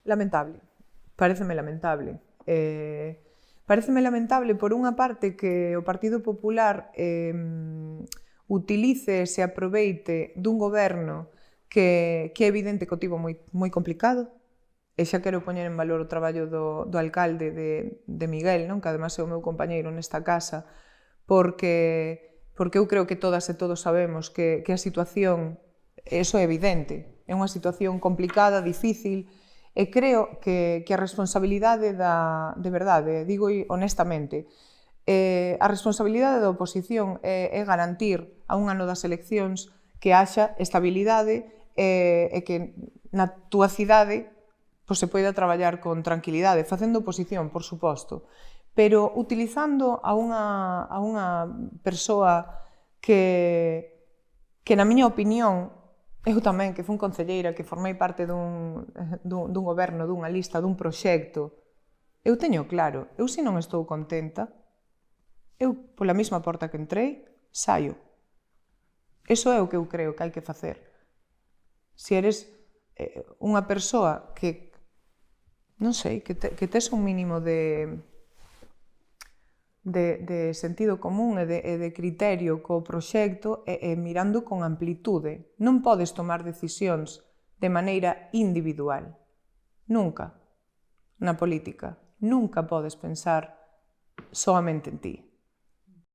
lamentable. Paréceme lamentable. Paréceme lamentable, por unha parte, que o Partido Popular utilice e se aproveite dun goberno que é evidente que o tivo moi complicado, e xa quero poñer en valor o traballo do alcalde de Miguel, non? Que además é o meu compañeiro nesta casa, porque eu creo que todas e todos sabemos que a situación, eso é evidente, é unha situación complicada, difícil, e creo que a responsabilidade de verdade, digo honestamente, a responsabilidade da oposición é garantir a un ano das eleccións que haxa estabilidade e que na túa cidade se poida traballar con tranquilidade, facendo oposición, por suposto, pero utilizando a unha persoa que na miña opinión, eu tamén, que fun concelleira, que formei parte dun goberno, dunha lista, dun proxecto, eu teño claro, eu se non estou contenta, eu, pola mesma porta que entrei, saio. Iso é o que eu creo que hai que facer. Se eres unha persoa que, non sei, que tes un mínimo de sentido común e de criterio co proxecto e mirando con amplitude. Non podes tomar decisións de maneira individual. Nunca. Na política. Nunca podes pensar soamente en ti.